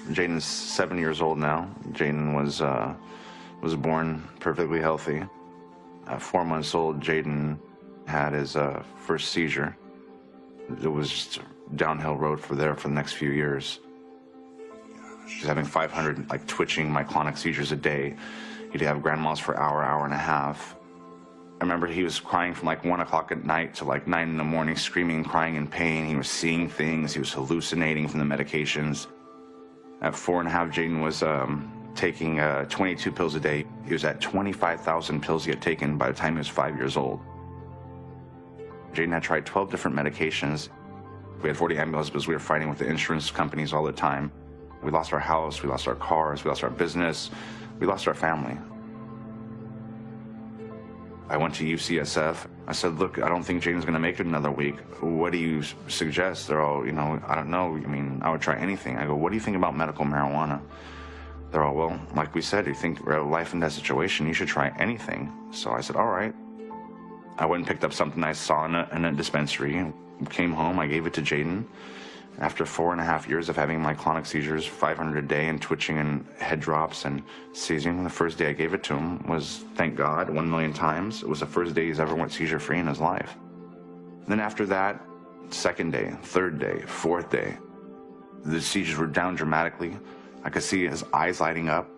Jaden's 7 years old now. Jaden was born perfectly healthy. At 4 months old, Jaden had his first seizure. It was just a downhill road for the next few years. She's having 500 like twitching myoclonic seizures a day. He'd have grand mal for an hour, hour and a half. I remember he was crying from like 1 o'clock at night to like 9 in the morning, screaming, crying in pain. He was seeing things. He was hallucinating from the medications. At 4.5, Jaden was taking 22 pills a day. He was at 25,000 pills he had taken by the time he was 5 years old. Jaden had tried 12 different medications. We had 40 ambulances because we were fighting with the insurance companies all the time. We lost our house, we lost our cars, we lost our business, we lost our family. I went to UCSF. I said, look, I don't think Jaden's gonna make it another week. What do you suggest? They're all, I don't know. I mean, I would try anything. I go, what do you think about medical marijuana? They're all, well, like we said, you think we're a life and death situation, you should try anything. So I said, all right. I went and picked up something I saw in a dispensary, came home, I gave it to Jaden. After 4.5 years of having myoclonic seizures, 500 a day, and twitching and head drops and seizing, the first day I gave it to him was, thank God, 1 million times. It was the first day he's ever went seizure-free in his life. Then after that, second day, third day, fourth day, the seizures were down dramatically. I could see his eyes lighting up.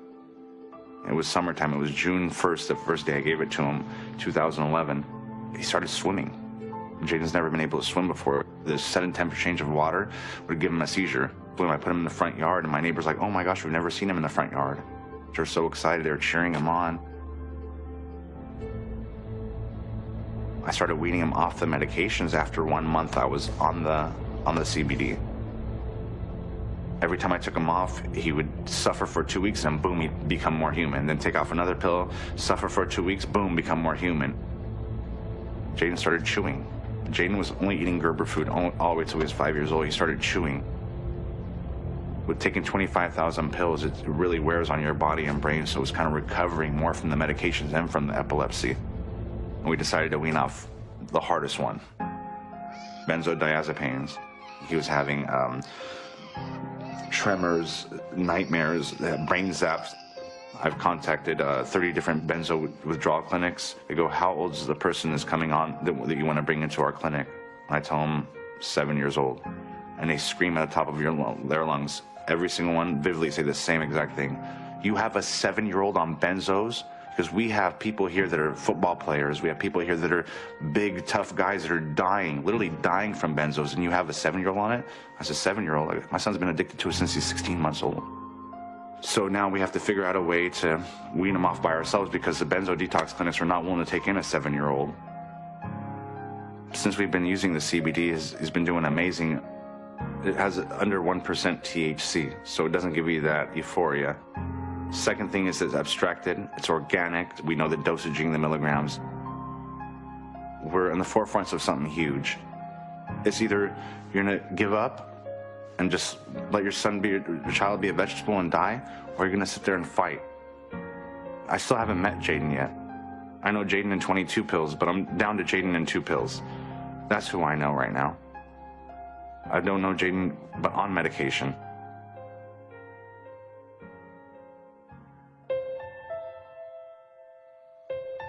It was summertime. It was June 1st, the first day I gave it to him, 2011. He started swimming. Jaden's never been able to swim before. The sudden temperature change of water would give him a seizure. Boom, I put him in the front yard, and my neighbor's like, oh my gosh, we've never seen him in the front yard. They were so excited, they were cheering him on. I started weaning him off the medications after 1 month I was on the CBD. Every time I took him off, he would suffer for 2 weeks, and boom, he'd become more human. Then take off another pill, suffer for 2 weeks, boom, become more human. Jaden started chewing. Jaden was only eating Gerber food all the way till he was 5 years old. He started chewing. With taking 25,000 pills, it really wears on your body and brain, so it was kind of recovering more from the medications and from the epilepsy. And we decided to wean off the hardest one, benzodiazepines. He was having tremors, nightmares, brain zaps. I've contacted 30 different benzo withdrawal clinics. They go, how old is the person that's coming on that you want to bring into our clinic? And I tell them 7 years old. And they scream at the top of their lungs. Every single one vividly say the same exact thing. You have a 7-year-old on benzos? Because we have people here that are football players. We have people here that are big, tough guys that are dying, literally dying from benzos, and you have a 7-year-old on it? I said, 7-year-old? My son's been addicted to it since he's 16 months old. So now we have to figure out a way to wean them off by ourselves because the benzo detox clinics are not willing to take in a 7-year-old. Since we've been using the CBD, it's been doing amazing. It has under 1% THC, so it doesn't give you that euphoria. Second thing is it's abstracted, it's organic. We know the dosaging, the milligrams. We're in the forefronts of something huge. It's either you're gonna give up and just let your child be a vegetable and die, or you're gonna sit there and fight. I still haven't met Jaden yet. I know Jaden in 22 pills, but I'm down to Jaden in 2 pills. That's who I know right now. I don't know Jaden, but on medication.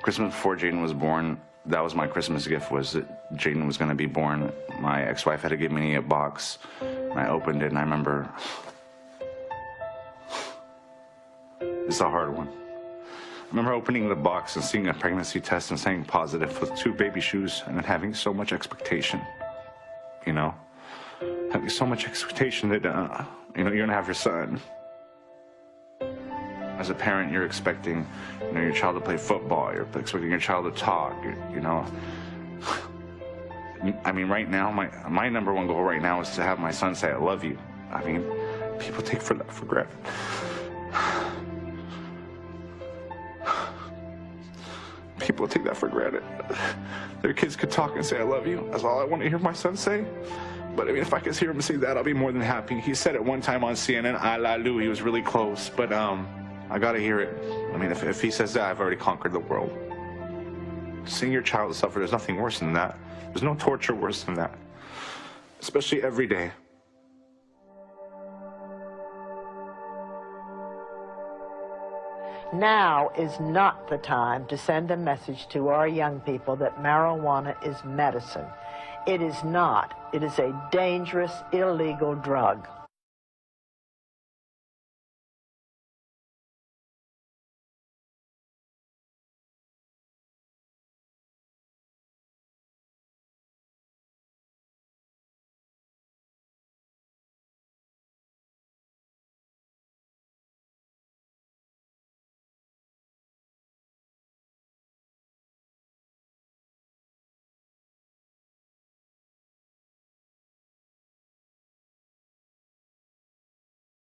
Christmas before Jaden was born, that was my Christmas gift, was that Jaden was gonna be born. My ex-wife had to give me a box. And I opened it, and I remember, it's a hard one. I remember opening the box and seeing a pregnancy test and saying positive with 2 baby shoes and then having so much expectation, having so much expectation that, you're gonna have your son. As a parent, you're expecting, your child to play football, you're expecting your child to talk, I mean, right now, my number one goal right now is to have my son say, I love you. I mean, people take that for granted. People take that for granted. Their kids could talk and say, I love you. That's all I want to hear my son say. But I mean, if I could hear him say that, I'll be more than happy. He said it one time on CNN, I la Lou. He was really close, but I gotta hear it. I mean, if he says that, I've already conquered the world. Seeing your child suffer, there's nothing worse than that. There's no torture worse than that, especially every day. Now is not the time to send a message to our young people that marijuana is medicine. It is not. It is a dangerous, illegal drug.